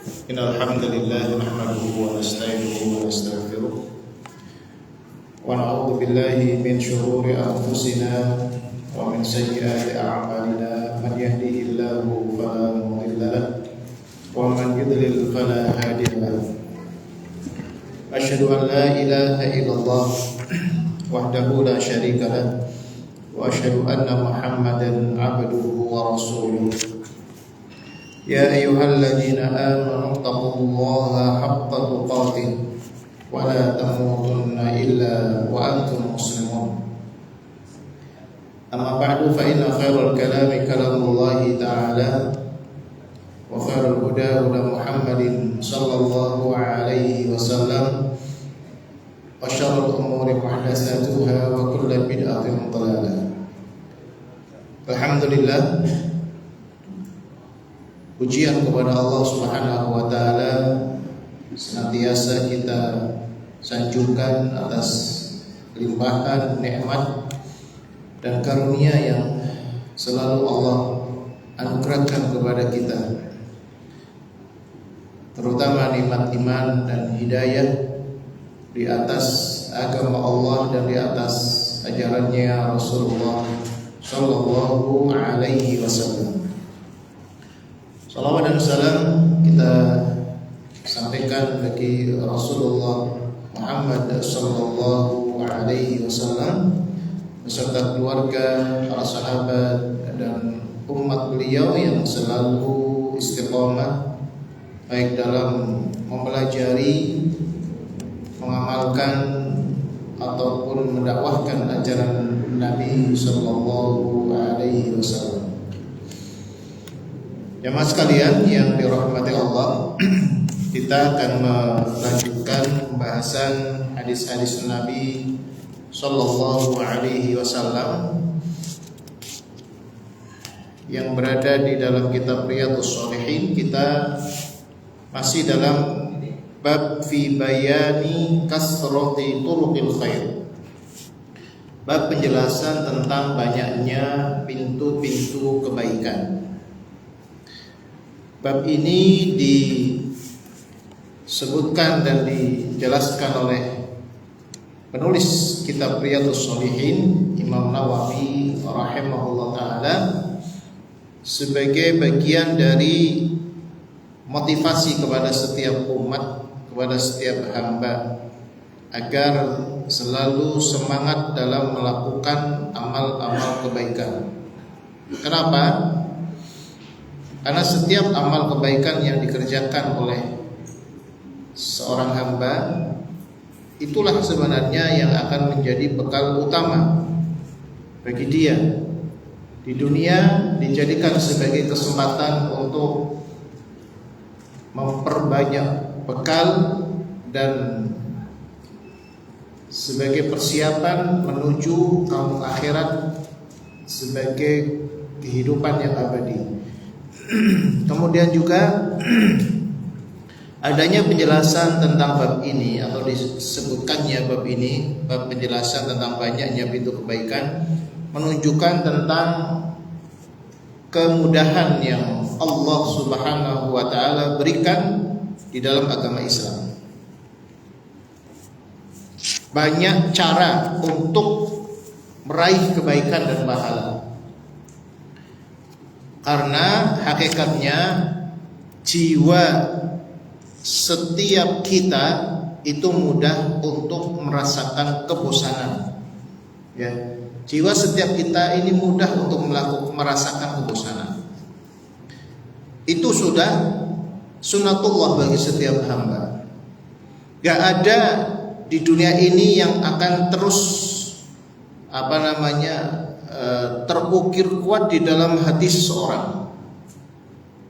إن الحمد لله نحمده ونستعينه ونستغفره ونعوذ بالله من شرور أنفسنا ومن سيئات أعمالنا من يهده الله فلا مضل له ومن يضلل فلا هادي له أشهد أن لا إله إلا الله وحده لا شريك له وأشهد أن محمدا عبده ورسوله يا أيها الذين آمنوا اتقوا الله حق تقاته ولا تموتن إلا وأنتم مسلمون أما بعد فإن خير الكلام كلام الله تعالى وخير الهدى هدى محمد صلى الله عليه وسلم وشر الأمور محدثاتها وكل بدعة ضلالة. Alhamdulillah, pujian kepada Allah Subhanahu wa taala senantiasa kita sanjungkan atas limpahan nikmat dan karunia yang selalu Allah anugerahkan kepada kita, terutama nikmat iman dan hidayah di atas agama Allah dan di atas ajarannya Rasulullah Sallallahu Alaihi Wasallam. Salawat dan salam kita sampaikan bagi Rasulullah Muhammad Sallallahu Alaihi Wasallam beserta keluarga, para sahabat dan umat beliau yang selalu istiqomah baik dalam mempelajari, mengamalkan ataupun mendakwahkan ajaran Nabi Sallallahu Alaihi Wasallam. Jemaah sekalian yang dirahmati Allah, kita akan melanjutkan pembahasan hadis-hadis Nabi Sallallahu Alaihi Wasallam yang berada di dalam kitab Riyadhus Shalihin. Kita masih dalam bab fi bayani kasrati turuqil khair, bab penjelasan tentang banyaknya pintu-pintu kebaikan. Bab ini disebutkan dan dijelaskan oleh penulis kitab Riyadhus Shalihin, Imam Nawawi rahimahullah taala, sebagai bagian dari motivasi kepada setiap umat, kepada setiap hamba agar selalu semangat dalam melakukan amal-amal kebaikan. Kenapa? Karena setiap amal kebaikan yang dikerjakan oleh seorang hamba, itulah sebenarnya yang akan menjadi bekal utama bagi dia di dunia, dijadikan sebagai kesempatan untuk memperbanyak bekal dan sebagai persiapan menuju kaum akhirat sebagai kehidupan yang abadi. Kemudian juga adanya penjelasan tentang bab ini atau disebutkannya bab ini, bab penjelasan tentang banyaknya pintu kebaikan, menunjukkan tentang kemudahan yang Allah Subhanahu wa taala berikan di dalam agama Islam. Banyak cara untuk meraih kebaikan dan pahala. Karena hakikatnya jiwa setiap kita itu mudah untuk merasakan kebosanan. Ya, jiwa setiap kita ini mudah untuk merasakan kebosanan. Itu sudah sunatullah bagi setiap hamba. Gak ada di dunia ini yang akan terus terukir kuat di dalam hati seseorang.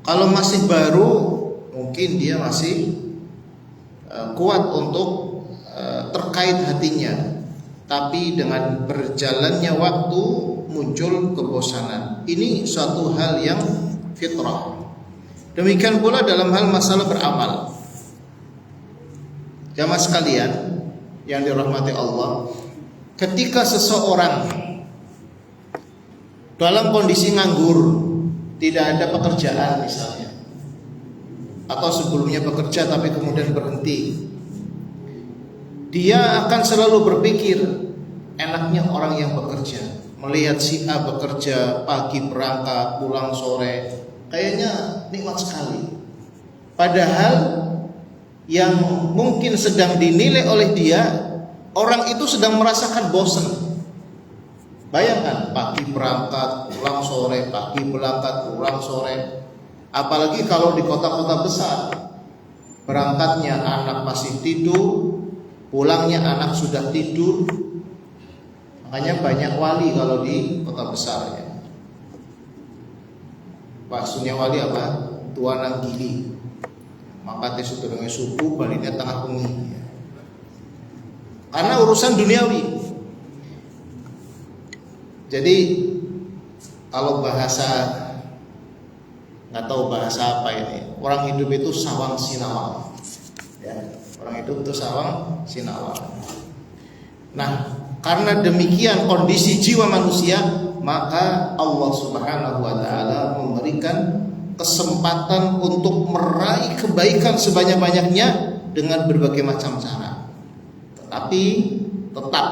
Kalau masih baru, mungkin dia masih kuat untuk terkait hatinya. Tapi dengan berjalannya waktu muncul kebosanan. Ini suatu hal yang fitrah. Demikian pula dalam hal masalah beramal. Jamaah sekalian yang dirahmati Allah, ketika seseorang dalam kondisi nganggur, tidak ada pekerjaan misalnya, atau sebelumnya bekerja tapi kemudian berhenti, dia akan selalu berpikir, enaknya orang yang bekerja. Melihat si A bekerja, pagi berangkat, pulang sore, kayaknya nikmat sekali. Padahal yang mungkin sedang dinilai oleh dia, orang itu sedang merasakan bosan. Bayangkan, pagi berangkat, pulang sore, pagi berangkat, pulang sore. Apalagi kalau di kota-kota besar, berangkatnya anak masih tidur, pulangnya anak sudah tidur. Makanya banyak wali kalau di kota besar ya. Maksudnya wali apa? Tua nang gili. Maka tes dengan subuh baliknya tengah bengi. Karena urusan duniawi. Jadi kalau bahasa, nggak tahu bahasa apa ini, orang hidup itu sawang sinawang ya, orang hidup itu sawang sinawang. Nah, karena demikian kondisi jiwa manusia, maka Allah Subhanahu wa taala memberikan kesempatan untuk meraih kebaikan sebanyak-banyaknya dengan berbagai macam cara. Tetapi tetap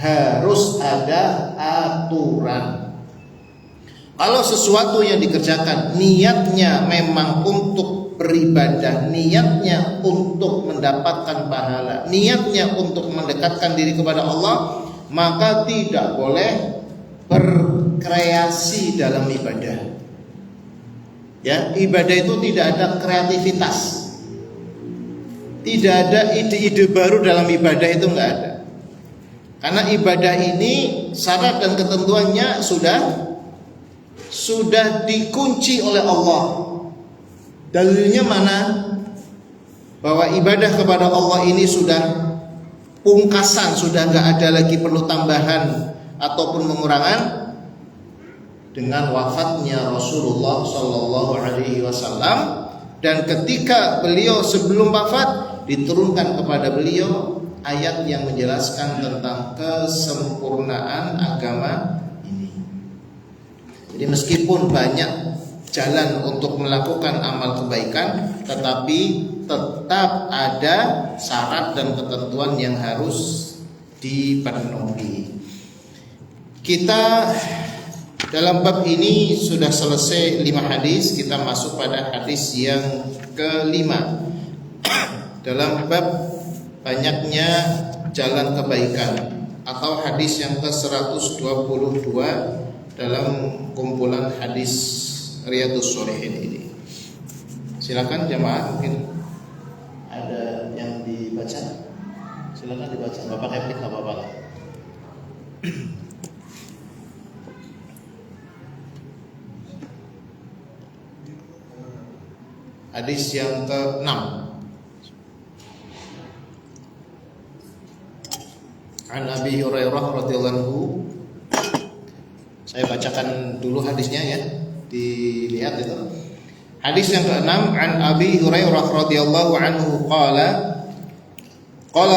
harus ada aturan. Kalau sesuatu yang dikerjakan niatnya memang untuk beribadah, niatnya untuk mendapatkan pahala, niatnya untuk mendekatkan diri kepada Allah, maka tidak boleh berkreasi dalam ibadah. Ya, ibadah itu tidak ada kreativitas, tidak ada ide-ide baru dalam ibadah, itu enggak ada. Karena ibadah ini syarat dan ketentuannya sudah dikunci oleh Allah. Dalilnya mana? Bahwa ibadah kepada Allah ini sudah pungkasan, sudah enggak ada lagi perlu tambahan ataupun pengurangan dengan wafatnya Rasulullah Sallallahu Alaihi Wasallam. Dan ketika beliau sebelum wafat, diturunkan kepada beliau ayat yang menjelaskan tentang kesempurnaan agama ini. Jadi meskipun banyak jalan untuk melakukan amal kebaikan, tetapi tetap ada syarat dan ketentuan yang harus dipenuhi. Kita dalam bab ini sudah selesai 5 hadis, kita masuk pada hadis yang kelima. Dalam bab banyaknya jalan kebaikan, atau hadis yang ke-122 dalam kumpulan hadis Riyadhus Shalihin ini. Silakan jemaah, mungkin ada yang dibaca. Silakan dibaca. Bapak Kevin enggak apa-apa lah. Hadis yang ke-6. An Abi Hurairah radhiyallahu anhu. Saya bacakan dulu hadisnya ya, dilihat itu. Hadis yang ke-6, an Abi Hurairah radhiyallahu anhu qala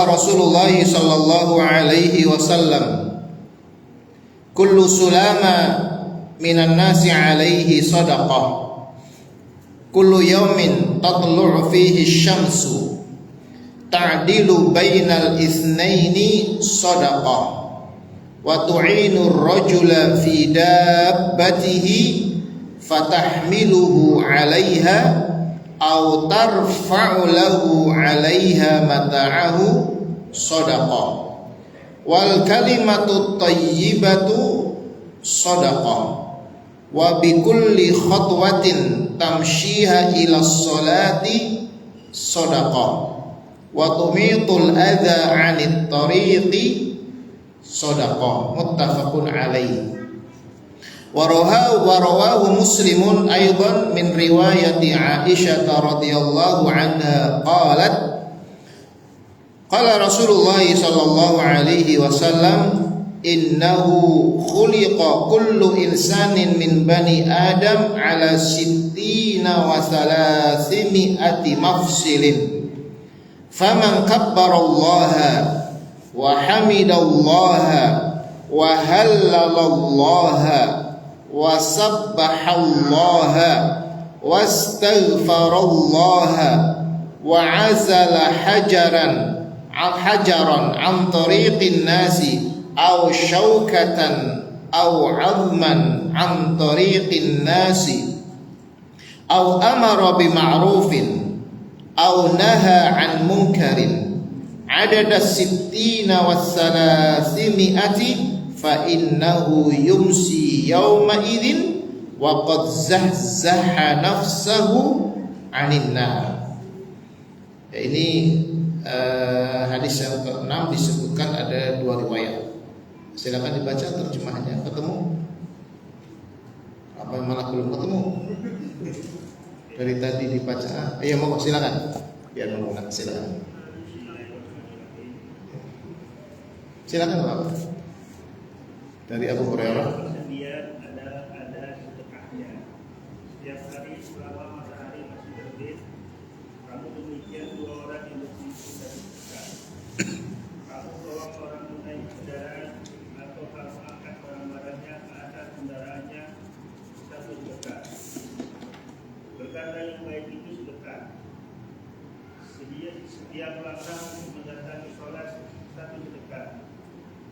Rasulullah sallallahu alaihi wasallam, kullu sulama minan nasi alaihi sadaqah, kullu yawmin tatlu'u fihi syamsu ta'dilu bainal itsnaini sadaqah wa tu'inu ar-rajula fi dabbatihi fatahmiluhu 'alaiha aw tarfa'u lahu 'alaiha mata'ahu sadaqah wal kalimatu thayyibatu sadaqah wa bi kulli khatwatin tamshiha ila sholati sadaqah wa tumitul adza 'anit tariqi sadaqah. Muttafaqun alaihi. Wa rawahu Muslimun aidan min riwayati Aisyah radhiyallahu anha qalat qala Rasulullah sallallahu alaihi wasallam, innahu khuliqa kullu insanin min bani Adam ala sittina wa thalathimi'ati mafsilin, faman kabbarallaha wa hamidallaha wa hallalallaha wa sabbahallaha wastaghfarallaha wa azala hajaran an tariqin nasi aw syaukatan aw 'azman an tariqin nasi aw amara bima'rufin aw naha an munkarin adada sittina wassalasimiyati fa innahu yumsi yawma idzin wa qad zahzaha nafsahu 'anil nar. Ya, ini hadis yang ke-6 disebutkan ada 2 riwayat. Silakan dibaca terjemahannya. Ketemu? Apa malah belum ketemu? Dari tadi dibaca. Iya, mau silakan. Biar mengulang, silakan. Silakan Bapak. Dari Abu Hurairah. Ada sedekahnya. Setiap hari selama matahari masih terbit, kamu demikian 2 orang yang berkumpul dan bersedekah. Kamu tolong orang menaiki kendaraan atau kamu angkat barang-barangnya ke atas kendaraannya, satu sedekah. Berkata yang baik itu sedekah. Setiap langkah mendatangi sholat, satu sedekah.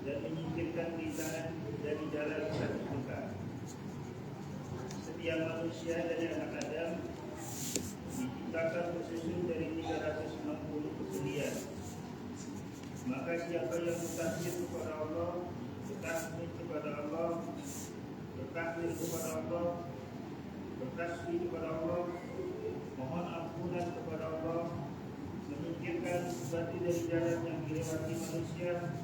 Dan menyingkirkan rintangan dari jalan, satu sedekah. Setiap manusia dari anak Adam diciptakan bersusun dari 360 kesedihan. Maka siapa yang bertakbir kepada Allah, bertasbih kepada Allah, bertakbir kepada Allah, bertasbih kepada Allah, mohon ampunan kepada Allah, menyingkirkan sesuatu dari jalan yang dilewati manusia,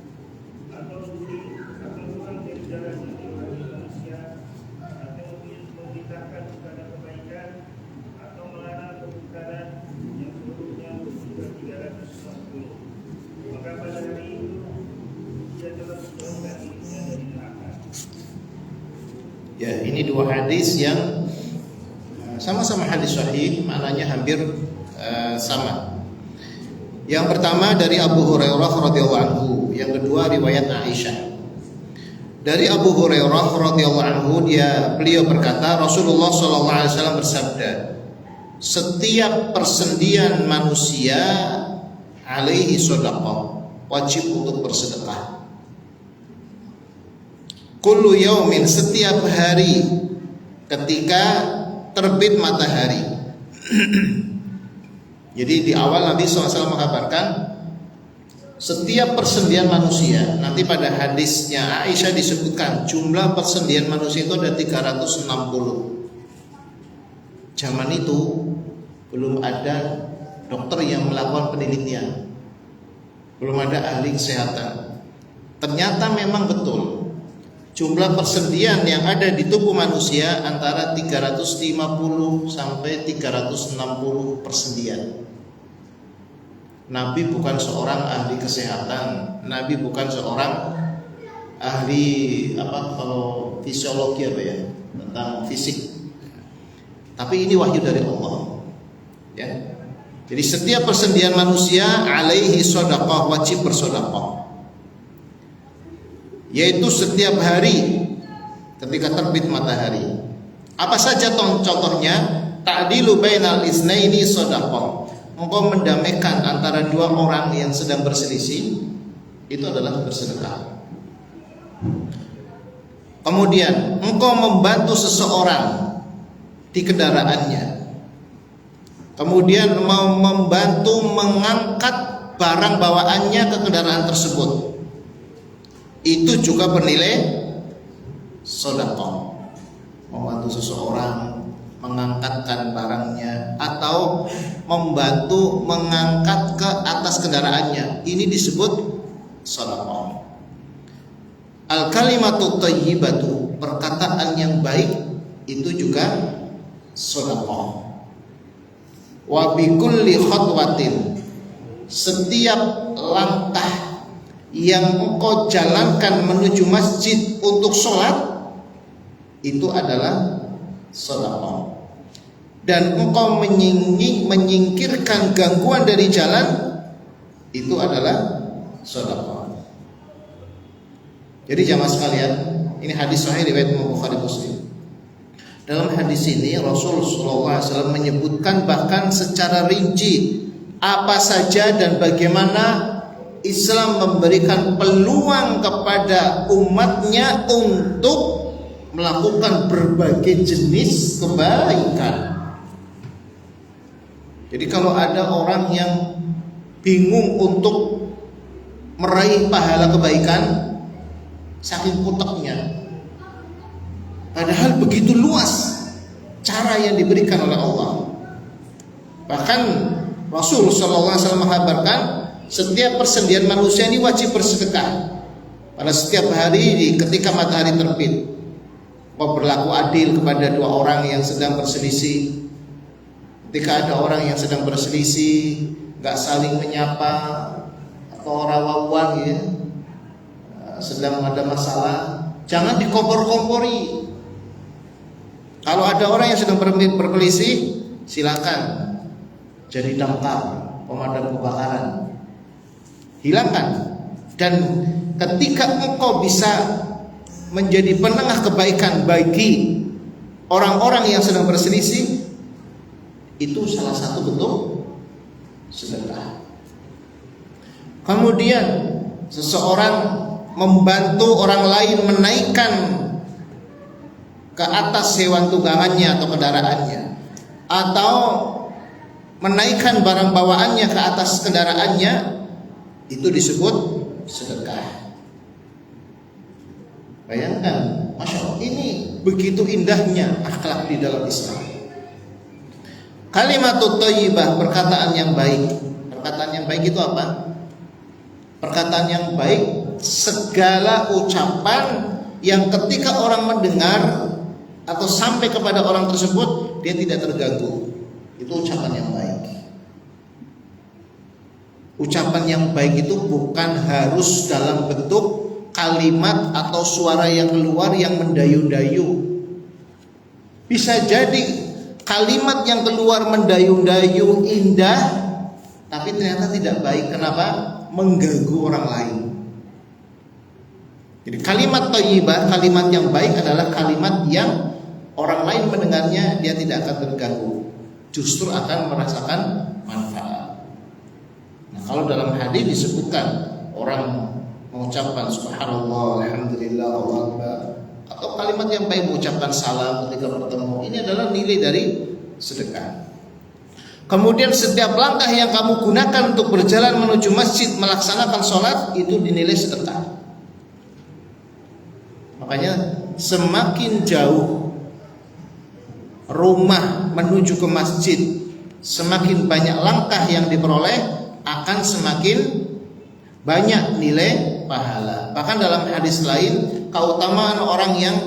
atau pulang dari jalan yang dilewati manusia, atau memerintahkan kepada kebaikan, atau melarang kemungkaran yang seluruhnya berjumlah 360. Maka pada hari itu dia telah menjauhkan dirinya dari neraka. Ya, ini 2 hadis yang sama-sama hadis sahih, maknanya hampir sama. Yang pertama dari Abu Hurairah radhiyallahu anhu, yang kedua riwayat Aisyah. Dari Abu Hurairah radhiyallahu anhu, beliau berkata, Rasulullah sallallahu alaihi wasallam bersabda, setiap persendian manusia alaihi shadaqah, wajib untuk bersedekah. Kullu yaumin, setiap hari ketika terbit matahari. Jadi di awal Nabi SAW mengabarkan setiap persendian manusia. Nanti pada hadisnya Aisyah disebutkan jumlah persendian manusia itu ada 360. Zaman itu belum ada dokter yang melakukan penelitian, belum ada ahli kesehatan. Ternyata memang betul jumlah persendian yang ada di tubuh manusia antara 350 sampai 360 persendian. Nabi bukan seorang ahli kesehatan, Nabi bukan seorang ahli kalau fisiologi tentang fisik. Tapi ini wahyu dari Allah. Ya. Jadi setiap persendian manusia alaihi shadaqah, wajib bersedekah. Yaitu setiap hari ketika terbit matahari. Apa saja contohnya? Ta'dilu bainal isnaini shadaqah. Engkau mendamaikan antara 2 orang yang sedang berselisih, itu adalah bersedekah. Kemudian engkau membantu seseorang di kendaraannya, kemudian mau membantu mengangkat barang bawaannya ke kendaraan tersebut, itu juga bernilai sedekah. Membantu seseorang mengangkatkan barangnya atau membantu mengangkat ke atas kendaraannya, ini disebut sedekah. Al kalimatu thayyibatu, perkataan yang baik itu juga sedekah. Wa bi kulli khatwatin, setiap langkah yang engkau jalankan menuju masjid untuk sholat, itu adalah sedekah. Dan engkau menyingkirkan gangguan dari jalan, itu adalah sedekah. Jadi jamaah sekalian, ini hadis sahih riwayat Bukhari Muslim. Dalam hadis ini Rasulullah SAW menyebutkan bahkan secara rinci apa saja dan bagaimana Islam memberikan peluang kepada umatnya untuk melakukan berbagai jenis kebaikan. Jadi kalau ada orang yang bingung untuk meraih pahala kebaikan, saking puteknya, padahal begitu luas cara yang diberikan oleh Allah. Bahkan Rasulullah SAW mengabarkan setiap persendian manusia ini wajib bersedekah pada setiap hari ketika matahari terbit. Kau berlaku adil kepada dua orang yang sedang berselisih. Ketika ada orang yang sedang berselisih, gak saling menyapa atau rawawan ya, sedang ada masalah, jangan dikompor-kompori. Kalau ada orang yang sedang berselisih, silakan jadi damkar, pemadam kebakaran, hilangkan. Dan ketika engkau bisa menjadi penengah kebaikan bagi orang-orang yang sedang berselisih, itu salah satu bentuk sedekah. Kemudian seseorang membantu orang lain menaikkan ke atas hewan tunggangannya atau kendaraannya, atau menaikkan barang bawaannya ke atas kendaraannya, itu disebut sedekah. Bayangkan, Masya Allah, ini begitu indahnya akhlak di dalam Islam. Kalimatut thayyibah, perkataan yang baik. Perkataan yang baik itu apa? Perkataan yang baik, segala ucapan yang ketika orang mendengar atau sampai kepada orang tersebut, dia tidak terganggu. Itu ucapan yang baik. Ucapan yang baik itu bukan harus dalam bentuk kalimat atau suara yang keluar yang mendayu-dayu. Bisa jadi kalimat yang keluar mendayu-dayu indah, tapi ternyata tidak baik. Kenapa? Mengganggu orang lain. Jadi kalimat thayyibah, kalimat yang baik adalah kalimat yang orang lain mendengarnya dia tidak akan terganggu, justru akan merasakan manfaat. Nah, kalau dalam hadis disebutkan orang mengucapkan subhanallah, alhamdulillah, Allahu akbar, atau kalimat yang baik mengucapkan salam ketika bertemu, ini adalah nilai dari sedekah. Kemudian setiap langkah yang kamu gunakan untuk berjalan menuju masjid melaksanakan sholat, itu dinilai sedekah. Makanya semakin jauh rumah menuju ke masjid, semakin banyak langkah yang diperoleh, akan semakin banyak nilai pahala. Bahkan dalam hadis lain, keutamaan orang yang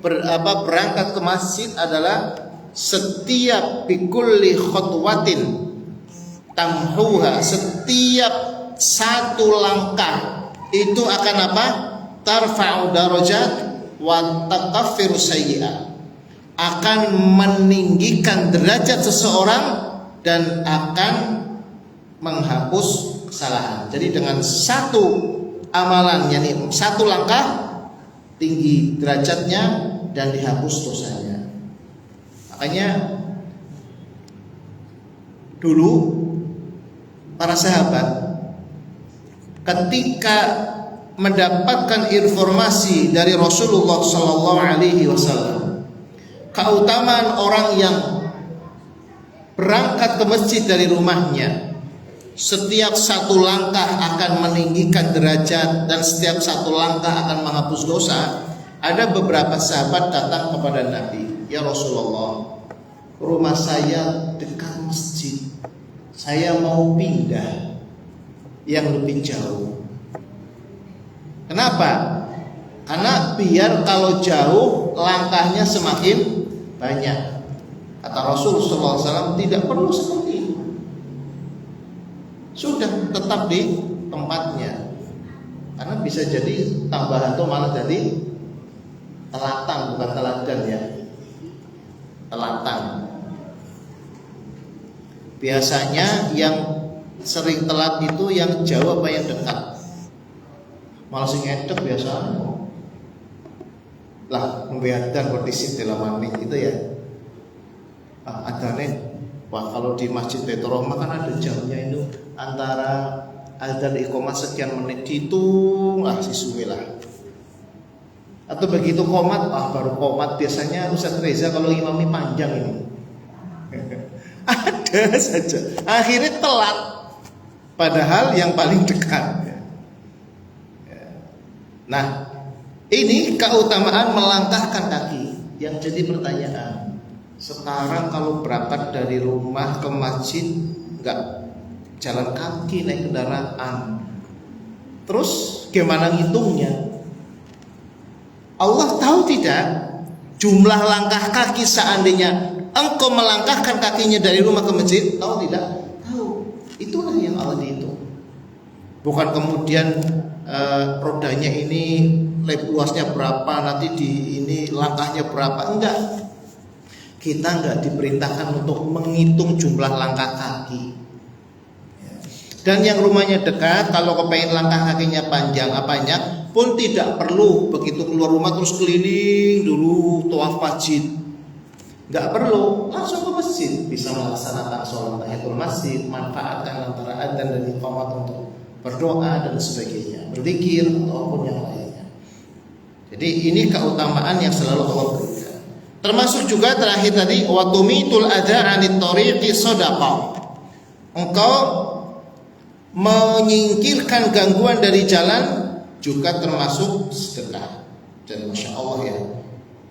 berangkat ke masjid adalah setiap bikulli khutwatin tamhuha, setiap satu langkah itu akan apa? Tarfa'u darajat wa takaffiru sayyi'at, akan meninggikan derajat seseorang dan akan menghapus kesalahan. Jadi dengan satu amalan, yakni satu langkah, tinggi derajatnya dan dihapus dosanya. Makanya dulu para sahabat ketika mendapatkan informasi dari Rasulullah SAW keutamaan orang yang berangkat ke masjid dari rumahnya, setiap satu langkah akan meninggikan derajat dan setiap satu langkah akan menghapus dosa, ada beberapa sahabat datang kepada Nabi, ya Rasulullah, rumah saya dekat masjid, saya mau pindah yang lebih jauh. Kenapa? Karena biar kalau jauh langkahnya semakin banyak. Kata Rasulullah SAW, tidak perlu seperti itu, sudah tetap di tempatnya. Karena bisa jadi tambah atau malah jadi telatang, bukan teladan ya, telatang. Biasanya yang sering telat itu yang jauh apa yang dekat? Malah sing ngedek biasanya. Lah membiarkan kondisi dalam mani itu ya. Adane. Wah, kalau di Masjid Baitur Rahmah kan ada jamnya itu, antara azan iqamah sekian menit, dihitung lah sisuwe lah. Atau begitu qomat, baru qomat biasanya Ustaz Reza kalau imami panjang ini. Ada saja. Akhirnya telat. Padahal yang paling dekat. Nah, ini keutamaan melangkahkan kaki. Yang jadi pertanyaan, sekarang kalau berangkat dari rumah ke masjid enggak jalan kaki, naik kendaraan, terus gimana ngitungnya? Allah tahu tidak jumlah langkah kaki seandainya engkau melangkahkan kakinya dari rumah ke masjid? Tahu tidak? Tahu. Itulah yang Allah dihitung. Bukan kemudian rodanya ini luasnya berapa, nanti di ini langkahnya berapa. Enggak. Kita enggak diperintahkan untuk menghitung jumlah langkah kaki. Dan yang rumahnya dekat, kalau kepengen langkah kakinya panjang apanya pun tidak perlu begitu keluar rumah terus keliling dulu tawaf masjid. Enggak perlu, langsung ke masjid, bisa melaksanakan sholat tahiyatul masjid, manfaatkan antara adzan dan iqamah untuk berdoa dan sebagainya, berzikir ataupun yang lainnya. Jadi ini keutamaan yang selalu Allah berikan. Termasuk juga terakhir tadi, wa tumitul adza 'anit tariqi shadaqah. Engkau menyingkirkan gangguan dari jalan juga termasuk sedekah. Dan masya Allah ya,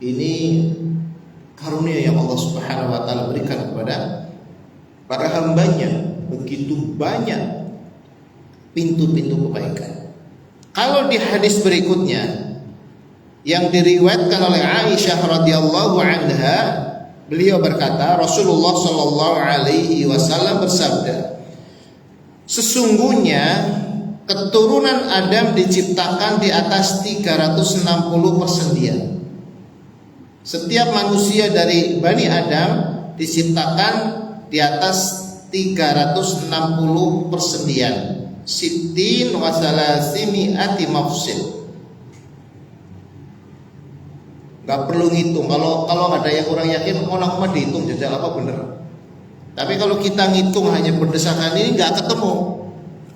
ini karunia yang Allah Subhanahu wa taala berikan kepada para hambanya, begitu banyak pintu-pintu kebaikan. Kalau di hadis berikutnya yang diriwayatkan oleh Aisyah radhiyallahu anha, beliau berkata, Rasulullah sallallahu alaihi wasallam bersabda, sesungguhnya keturunan Adam diciptakan di atas 360 persendian. Setiap manusia dari Bani Adam diciptakan di atas 360 persendian. Sittin wa salasimi'ati mafsil. Gak perlu ngitung. Kalau ada yang kurang yakin, orang mah dihitung jajal apa bener. Tapi kalau kita ngitung hanya berdasarkan ini nggak ketemu.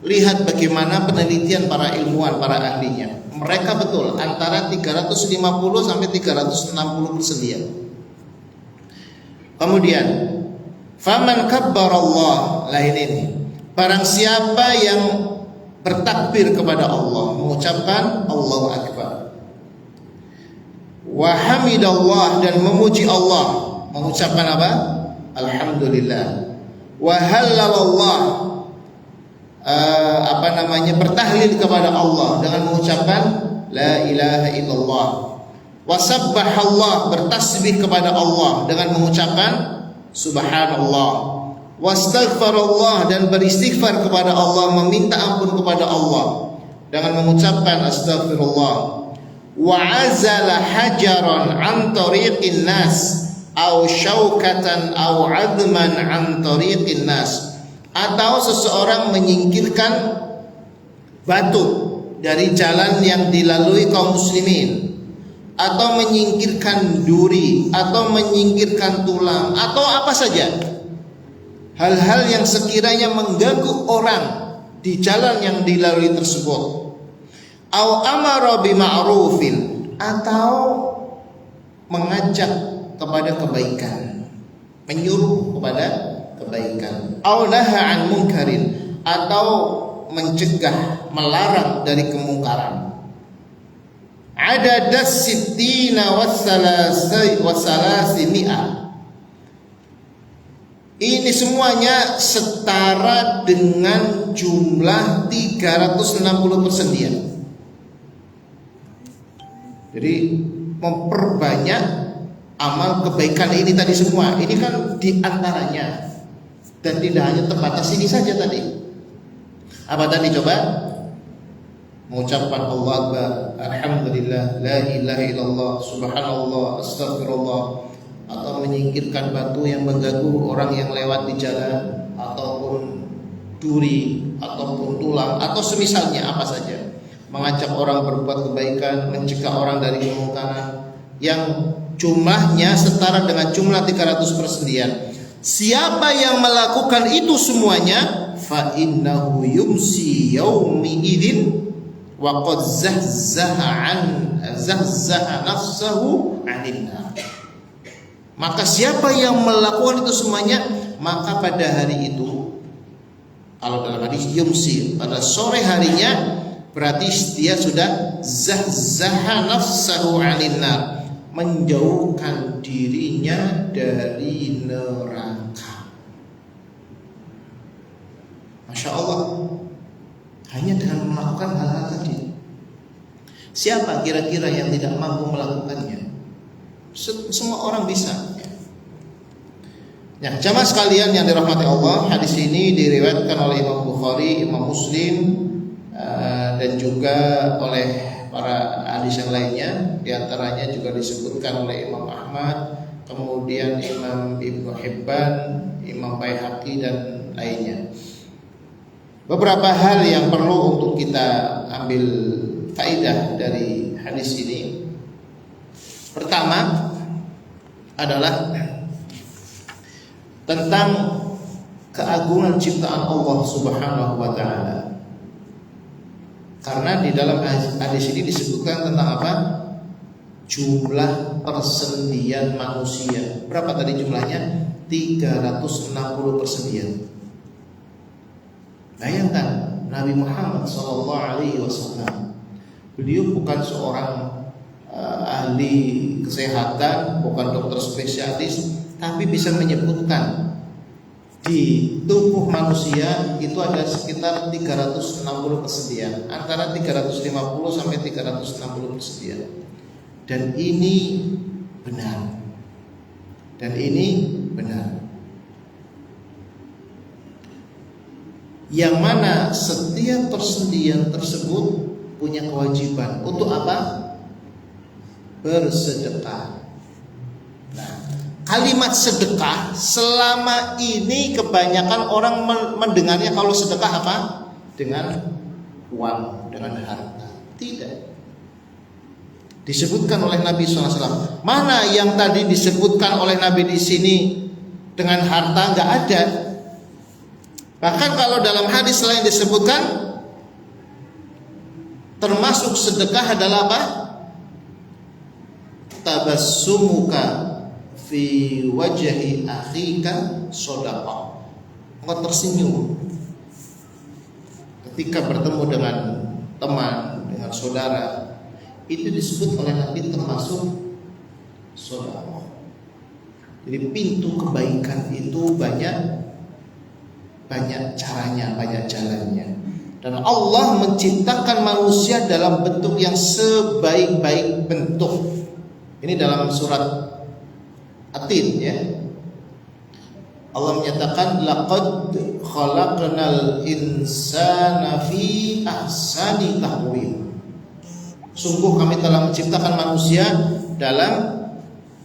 Lihat bagaimana penelitian para ilmuwan, para ahlinya. Mereka betul antara 350 sampai 360 persendian. Kemudian, faman kabbarallah, lain ini. Barang siapa yang bertakbir kepada Allah, mengucapkan Allahu Akbar, wa hamidallah, dan memuji Allah, mengucapkan apa? Alhamdulillah. Wa halalallah, bertahlil kepada Allah dengan mengucapkan la ilaha illallah. Wa sabbahallah, bertasbih kepada Allah dengan mengucapkan subhanallah. Wastaghfarallah, dan beristighfar kepada Allah, meminta ampun kepada Allah dengan mengucapkan astaghfirullah. Wa azala hajaran an tariqin nas au syaukatan au adman an tariqin nas, atau seseorang menyingkirkan batu dari jalan yang dilalui kaum muslimin, atau menyingkirkan duri, atau menyingkirkan tulang, atau apa saja hal-hal yang sekiranya mengganggu orang di jalan yang dilalui tersebut. Au amara bima'rufin, atau mengajak kepada kebaikan, menyuruh kepada kebaikan. Au naha an munkarin, atau mencegah, melarang dari kemungkaran. Adadas sittina wassalasi mi'ah. Ini semuanya setara dengan jumlah 360 persendian. Jadi memperbanyak amal kebaikan ini tadi semua. Ini kan diantaranya, dan tidak hanya terbatas ini saja tadi. Apa tadi coba? Mengucapkan Allah Akbar, Alhamdulillah, La ilaha illallah, Subhanallah, Astagfirullah, atau menyingkirkan batu yang mengganggu orang yang lewat di jalan, ataupun duri, ataupun tulang, atau semisalnya apa saja. Mengajak orang berbuat kebaikan, mencegah orang dari kemungkaran, yang jumlahnya setara dengan jumlah 300 persendian. Siapa yang melakukan itu semuanya, fa innahu yumsi yaumi idzin wa qad zahzaha nafsahu 'anil nar. Maka siapa yang melakukan itu semuanya, maka pada hari itu, kalau dalam hadis yumsi, pada sore harinya, berarti dia sudah zahzaha nafsahu 'anil nar, menjauhkan dirinya dari neraka. Masya Allah, hanya dengan melakukan hal-hal tadi. Siapa kira-kira yang tidak mampu melakukannya? Semua orang bisa. Ya, jamaah sekalian yang dirahmati Allah, hadis ini diriwayatkan oleh Imam Bukhari, Imam Muslim, dan juga oleh para hadis yang lainnya. Di antaranya juga disebutkan oleh Imam Ahmad, kemudian Imam Ibnu Hibban, Imam Baihaqi dan lainnya. Beberapa hal yang perlu untuk kita ambil faedah dari hadis ini. Pertama adalah tentang keagungan ciptaan Allah Subhanahu wa taala. Karena di dalam hadis ini disebutkan tentang apa? Jumlah persendian manusia. Berapa tadi jumlahnya? 360 persendian. Bayangkan Nabi Muhammad SAW, beliau bukan seorang ahli kesehatan, bukan dokter spesialis, tapi bisa menyebutkan di tubuh manusia itu ada sekitar 360 persendian, antara 350 sampai 360 persendian. Dan ini benar. Yang mana setiap persendian tersebut punya kewajiban untuk apa? Bersedekah. Nah, kalimat sedekah selama ini kebanyakan orang mendengarnya kalau sedekah apa? Dengan uang, dengan harta. Tidak. Disebutkan oleh Nabi SAW. Mana yang tadi disebutkan oleh Nabi di sini dengan harta? Nggak ada. Bahkan kalau dalam hadis lain disebutkan, termasuk sedekah adalah apa? Tabassumuka fi wajhi akhika shadaqah. Engkau tersenyum ketika bertemu dengan teman, dengan saudara, itu disebut oleh Nabi termasuk shadaqah. Jadi pintu kebaikan itu banyak caranya, banyak jalannya. Dan Allah menciptakan manusia dalam bentuk yang sebaik-baik bentuk. Ini dalam surat At-Tin, ya. Allah menyatakan laqad khalaqnal insana fi ahsani taqwim. Sungguh kami telah menciptakan manusia dalam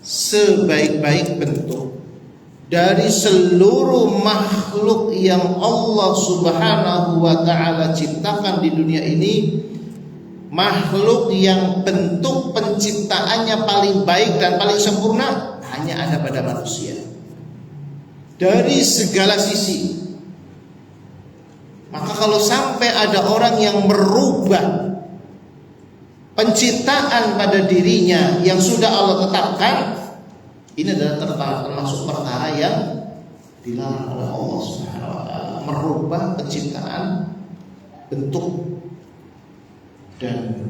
sebaik-baik bentuk. Dari seluruh makhluk yang Allah Subhanahu wa ta'ala ciptakan di dunia ini, makhluk yang bentuk penciptaannya paling baik dan paling sempurna hanya ada pada manusia. Dari segala sisi. Maka kalau sampai ada orang yang merubah penciptaan pada dirinya yang sudah Allah tetapkan, ini adalah termasuk perkara yang dilarang oleh Allah Subhanahu wa taala, merubah penciptaan, bentuk dan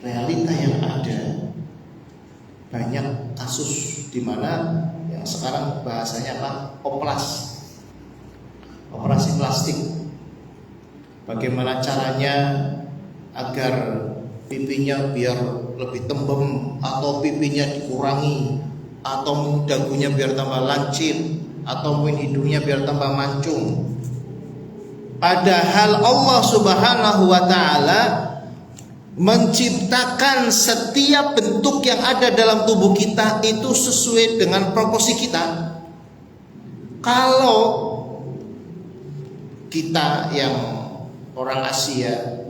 realita yang ada. Banyak kasus di mana yang sekarang bahasanya apa? Operasi plastik. Bagaimana caranya agar pipinya biar lebih tembem, atau pipinya dikurangi, atau dagunya biar tambah lancip, atau mungkin hidungnya biar tambah mancung. Padahal Allah Subhanahu wa ta'ala menciptakan setiap bentuk yang ada dalam tubuh kita itu sesuai dengan proporsi kita. Kalau kita yang orang Asia,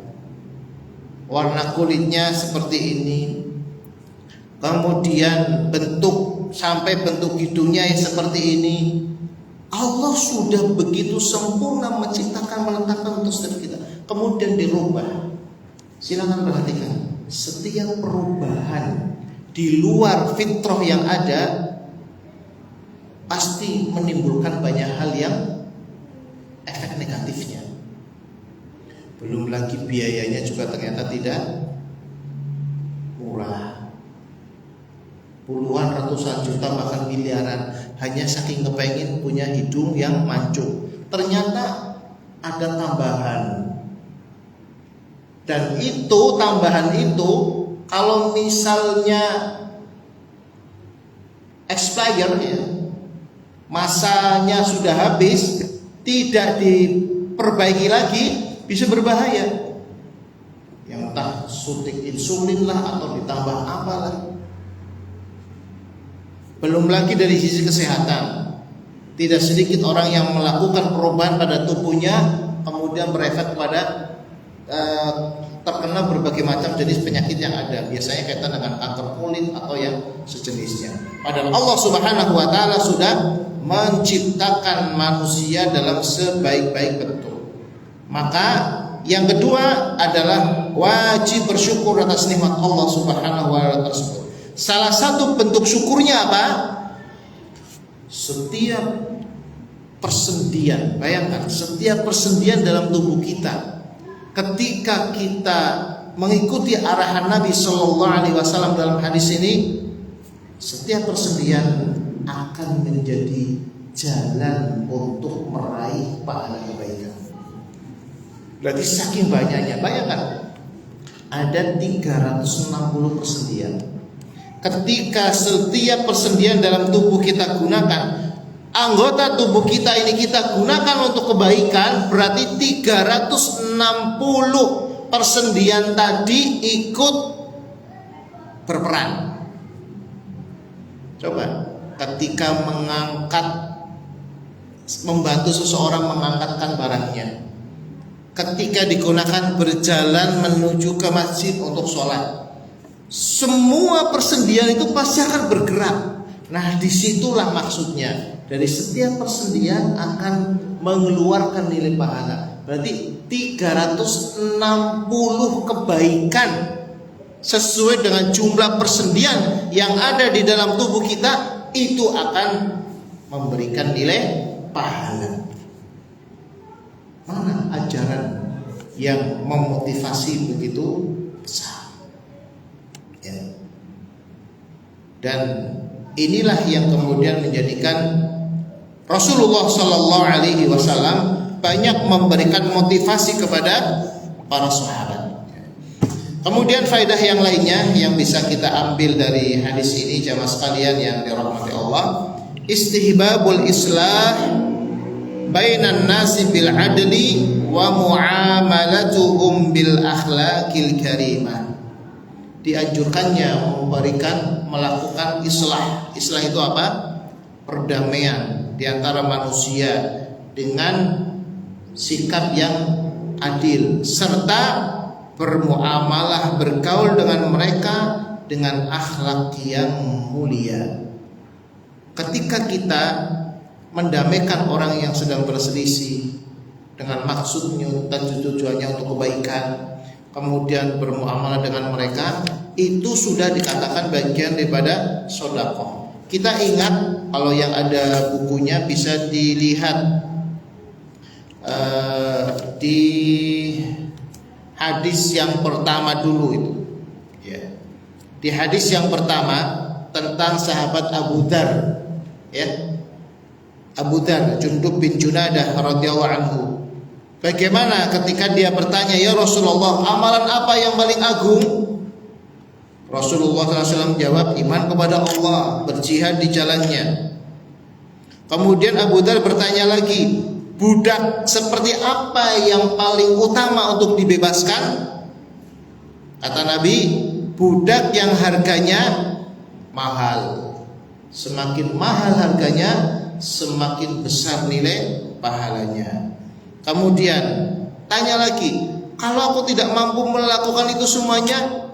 warna kulitnya seperti ini, kemudian sampai bentuk hidungnya yang seperti ini. Allah sudah begitu sempurna menciptakan, meletakkan untuk setiap kita, kemudian dirubah. Silakan perhatikan, setiap perubahan di luar fitrah yang ada pasti menimbulkan banyak hal yang efek negatifnya. Belum lagi biayanya juga ternyata tidak murah. Puluhan, ratusan juta, bahkan miliaran, hanya saking kepengen punya hidung yang mancung. Ternyata ada tambahan. Dan tambahan itu kalau misalnya expire ya, masanya sudah habis, tidak diperbaiki lagi, bisa berbahaya. Yang entah suntik insulin lah atau ditambah apalah. Belum lagi dari sisi kesehatan, tidak sedikit orang yang melakukan perubahan pada tubuhnya kemudian berefek pada terkena berbagai macam jenis penyakit yang ada, biasanya kaitan dengan kanker kulit atau yang sejenisnya. Padahal Allah Subhanahu wa taala sudah menciptakan manusia dalam sebaik-baik bentuk. Maka yang kedua adalah wajib bersyukur atas nikmat Allah Subhanahu wa taala tersebut. Salah satu bentuk syukurnya apa? Setiap persendian, bayangkan, setiap persendian dalam tubuh kita, ketika kita mengikuti arahan Nabi Shallallahu Alaihi Wasallam dalam hadis ini, setiap persendian akan menjadi jalan untuk meraih pahala kebaikan. Berarti saking banyaknya, bayangkan, ada 360 persendian. Ketika setiap persendian dalam tubuh kita gunakan, anggota tubuh kita ini kita gunakan untuk kebaikan, berarti 360 persendian tadi ikut berperan. Coba ketika membantu seseorang mengangkatkan barangnya, ketika digunakan berjalan menuju ke masjid untuk sholat, semua persendian itu pasti akan bergerak. Nah, disitulah maksudnya, dari setiap persendian akan mengeluarkan nilai pahala. Berarti 360 kebaikan sesuai dengan jumlah persendian yang ada di dalam tubuh kita, itu akan memberikan nilai pahala. Mana ajaran yang memotivasi begitu besar? Ya. Dan inilah yang kemudian menjadikan Rasulullah Shallallahu Alaihi Wasallam banyak memberikan motivasi kepada para sahabat. Kemudian faedah yang lainnya yang bisa kita ambil dari hadis ini, jamaah sekalian yang dirahmati Allah, istihbabul islah bainan nasi bil adli wa muamalatuhum bil akhlaqil karimah. Dianjurkannya melakukan islah. Islah itu apa? Perdamaian di antara manusia dengan sikap yang adil, serta bermuamalah, bergaul dengan mereka dengan akhlak yang mulia. Ketika kita mendamaikan orang yang sedang berselisih dengan maksudnya dan tujuannya untuk kebaikan, kemudian bermuamalah dengan mereka, itu sudah dikatakan bagian daripada sedekah. Kita ingat, kalau yang ada bukunya bisa dilihat di hadis yang pertama dulu itu, ya. Di hadis yang pertama tentang sahabat Abu Dzar, ya, Abu Dzar Jundub bin Junadah radhiyallahu anhu. Bagaimana ketika dia bertanya, ya Rasulullah, amalan apa yang paling agung? Rasulullah SAW jawab, iman kepada Allah, berjihad di jalannya. Kemudian Abu Dzar bertanya lagi, budak seperti apa yang paling utama untuk dibebaskan? Kata Nabi, budak yang harganya mahal. Semakin mahal harganya, semakin besar nilai pahalanya. Kemudian tanya lagi, kalau aku tidak mampu melakukan itu semuanya,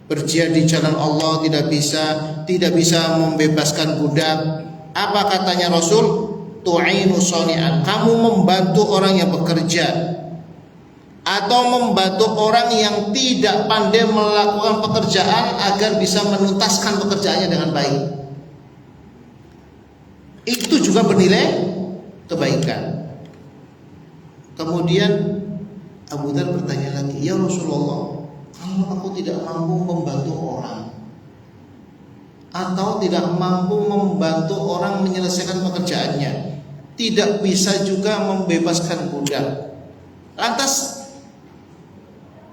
berjihad di jalan Allah, tidak bisa membebaskan budak. Apa katanya Rasul? Tu'inu shani'an, kamu membantu orang yang bekerja atau membantu orang yang tidak pandai melakukan pekerjaan agar bisa menuntaskan pekerjaannya dengan baik. Itu juga bernilai kebaikan. Kemudian Abu Dzar bertanya lagi, ya Rasulullah, kalau aku tidak mampu membantu orang atau tidak mampu membantu orang menyelesaikan pekerjaannya, tidak bisa juga membebaskan budak, lantas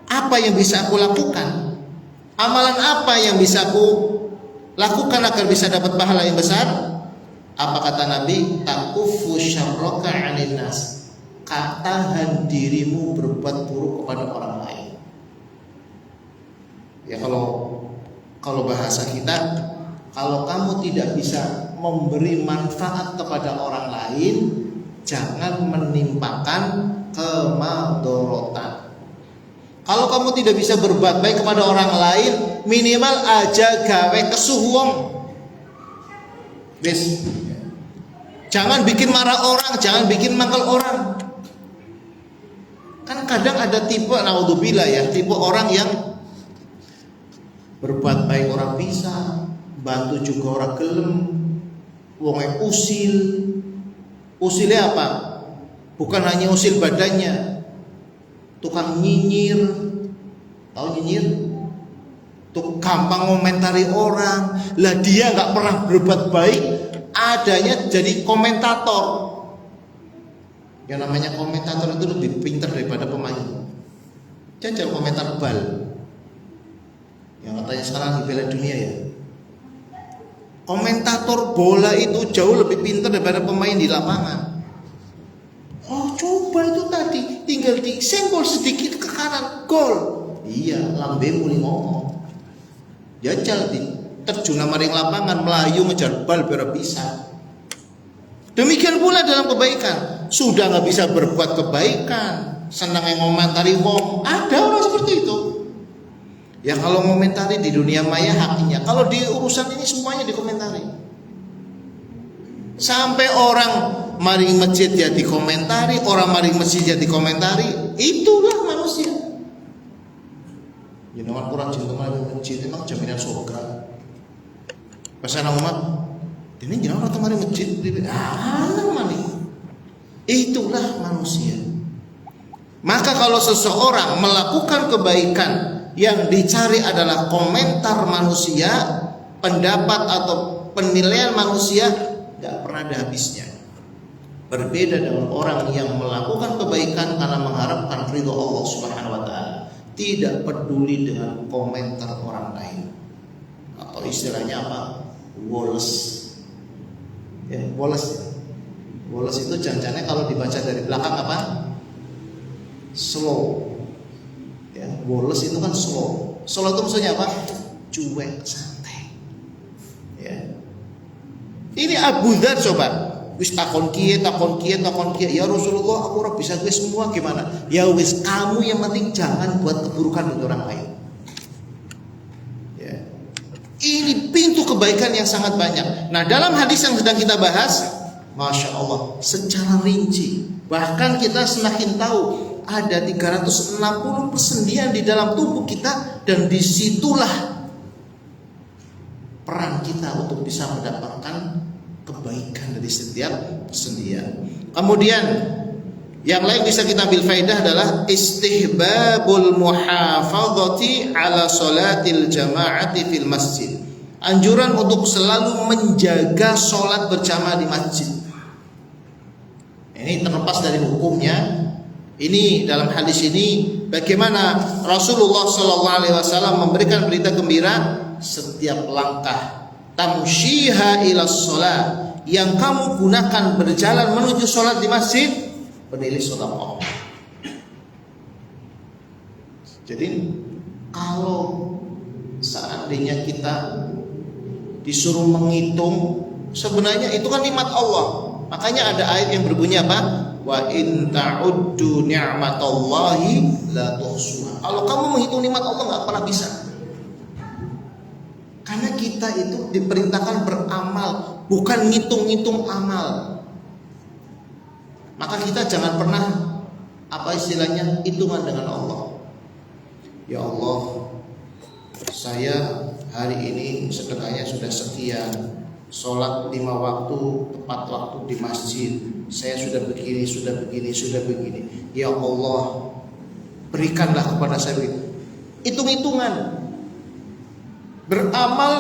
apa yang bisa aku lakukan? Amalan apa yang bisa aku lakukan agar bisa dapat pahala yang besar? Apa kata Nabi? Takufu syarraka 'anil nas, tahan dirimu berbuat buruk kepada orang lain. Ya kalau bahasa kita, kalau kamu tidak bisa memberi manfaat kepada orang lain, jangan menimpakan kemadorotan. Kalau kamu tidak bisa berbuat baik kepada orang lain, minimal aja gawe kesuhuong. Jangan bikin marah orang, jangan bikin mangkel orang. Kan kadang ada tipe, naudzubillah ya, tipe orang yang berbuat baik orang bisa, bantu juga orang gelem, wongnya usil. Usilnya apa? Bukan hanya usil badannya, tukang nyinyir. Tahu nyinyir? Tuh gampang komentari orang. Lah dia nggak pernah berbuat baik, adanya jadi komentator. Yang namanya komentator itu lebih pintar daripada pemain. Jajal komentar bal, yang katanya sekarang di Piala Dunia ya. Komentator bola itu jauh lebih pintar daripada pemain di lapangan. Oh coba itu tadi tinggal disenggol sedikit ke kanan, gol. Iya, lambe muli ngomong. Jajal terjun maring lapangan, melayu ngejar bal biar bisa. Demikian pula dalam kebaikan. Sudah nggak bisa berbuat kebaikan, senang yang ngomentari wong. Ada orang seperti itu. Ya kalau ngomentari di dunia maya haknya, kalau di urusan ini semuanya dikomentari. Sampai orang maring masjid ya dikomentari, orang maring masjid ya dikomentari. Itulah manusia. Ya nama kurang cinta maring masjid emang jaminan surga. Pesan umat, ini jangan orang maring masjid. Itulah manusia. Maka kalau seseorang melakukan kebaikan, yang dicari adalah komentar manusia, pendapat atau penilaian manusia, tidak pernah ada habisnya. Berbeda dengan orang yang melakukan kebaikan karena mengharapkan ridho Allah Subhanahu wa taala, tidak peduli dengan komentar orang lain. Atau istilahnya apa? Woles. Ya, woles. Woles itu jancannya kalau dibaca dari belakang apa? Slow. Ya, woles itu kan slow. Slow itu maksudnya apa? Cuek, santai. Ya. Ini Abu Dzar coba. Wis takon kiye. Ya Rasulullah, aku ora bisa gue semua gimana? Ya wis, kamu yang penting jangan buat keburukan untuk orang lain. Ya. Ini pintu kebaikan yang sangat banyak. Nah, dalam hadis yang sedang kita bahas, Masya Allah, secara rinci, bahkan kita semakin tahu ada 360 persendian di dalam tubuh kita, dan disitulah peran kita untuk bisa mendapatkan kebaikan dari setiap persendian. Kemudian yang lain bisa kita ambil faedah adalah istihbabul muhafadzati ala salatil jama'ati fil masjid. Anjuran untuk selalu menjaga sholat berjamaah di masjid. Ini terlepas dari hukumnya. Ini dalam hadis ini bagaimana Rasulullah SAW memberikan berita gembira, setiap langkah tamshiha ila sholat yang kamu gunakan berjalan menuju sholat di masjid bernilai sedekah. Jadi kalau seandainya kita disuruh menghitung, sebenarnya itu kan nikmat Allah. Makanya ada ayat yang berbunyi apa? Wa in ta'uddu ni'matallahi la tuhsuha. Kalau kamu menghitung nikmat Allah nggak pernah bisa. Karena kita itu diperintahkan beramal, bukan ngitung-ngitung amal. Maka kita jangan pernah hitungan dengan Allah. Ya Allah, saya hari ini sedekahnya sudah sekian, sholat 5 waktu tepat waktu di masjid, saya sudah begini. Ya Allah, berikanlah kepada saya. Hitung-hitungan. Beramal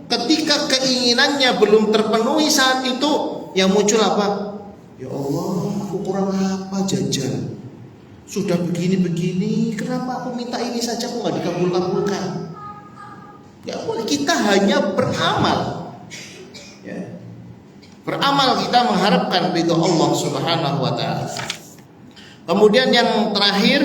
ketika keinginannya belum terpenuhi saat itu, yang muncul apa? Ya Allah, aku kurang apa jajan? Sudah begini, kenapa aku minta ini saja aku nggak dikabul-kabulkan? Ya boleh, kita hanya beramal. Ya. Beramal kita mengharapkan ridho Allah Subhanahu wa taala. Kemudian yang terakhir,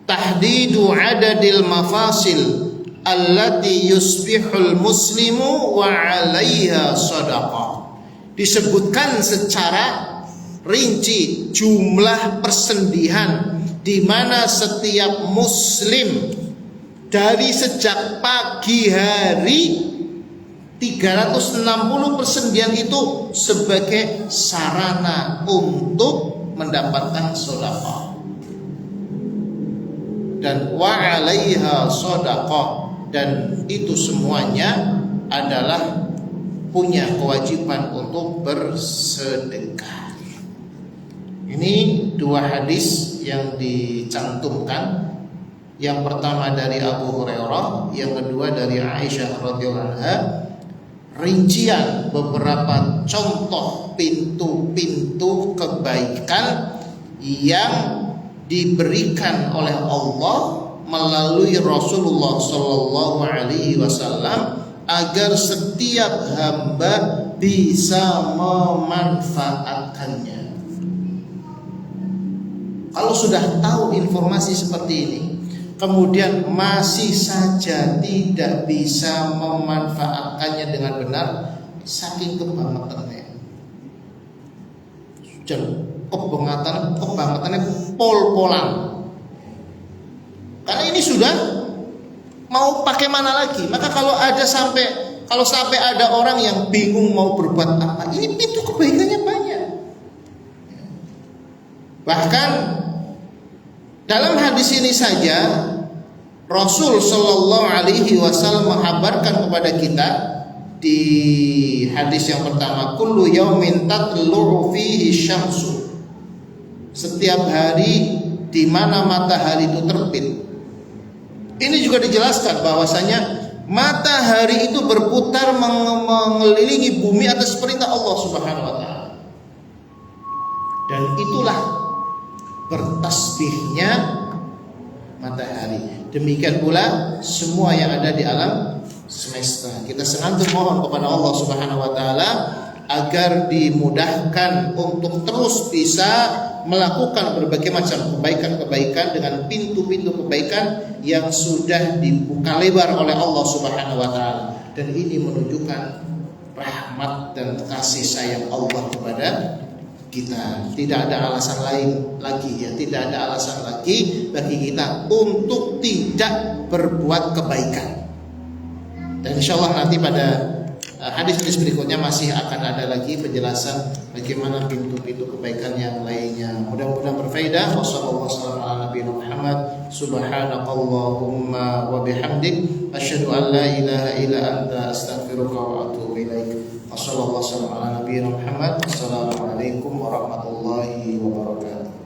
tahdidu adadil mafasil allati yusbihul muslimu wa 'alaiha shadaqah. Disebutkan secara rinci jumlah persendihan di mana setiap muslim dari sejak pagi hari 360 persendihan itu sebagai sarana untuk mendapatkan sedekah. Dan wa 'alaiha shadaqah, dan itu semuanya adalah punya kewajiban untuk bersedekah. Ini 2 hadis yang dicantumkan. Yang pertama dari Abu Hurairah, yang kedua dari Aisyah radhiyallahu anha. Rincian beberapa contoh pintu-pintu kebaikan yang diberikan oleh Allah melalui Rasulullah sallallahu alaihi wasallam agar setiap hamba bisa memanfaatkannya. Kalau sudah tahu informasi seperti ini, kemudian masih saja tidak bisa memanfaatkannya dengan benar, saking kebangetannya. Kebangetannya pol-polan. Karena ini sudah mau pakai mana lagi? Maka kalau sampai ada orang yang bingung mau berbuat apa, ini pintu kebaikannya banyak. Bahkan dalam hadis ini saja Rasul sallallahu alaihi wasallam menghabarkan kepada kita di hadis yang pertama, kullu yaumin tatlu'u fihi syamsu. Setiap hari di mana matahari itu terbit. Ini juga dijelaskan bahwasanya matahari itu berputar mengelilingi bumi atas perintah Allah Subhanahu wa taala. Dan itulah bertasbihnya matahari. Demikian pula semua yang ada di alam semesta. Kita senantiasa mohon kepada Allah Subhanahu wa taala agar dimudahkan untuk terus bisa melakukan berbagai macam kebaikan-kebaikan dengan pintu-pintu kebaikan yang sudah dibuka lebar oleh Allah Subhanahu wa taala. Dan ini menunjukkan rahmat dan kasih sayang Allah kepada kita. Tidak ada alasan lain lagi, ya, tidak ada alasan lagi bagi kita untuk tidak berbuat kebaikan. Dan insyaallah nanti pada hadis-hadis berikutnya masih akan ada lagi penjelasan bagaimana pintu-pintu kebaikan yang lainnya. Mudah-mudahan berfaedah. Wassallallahu ala nabiyina Muhammad. Subhanakallahumma wa bihamdik asyhadu an la ilaha illa anta astaghfiruka wa atubu ilaik. Wassallallahu ala nabiyina Muhammad. Assalamualaikum warahmatullahi wabarakatuh.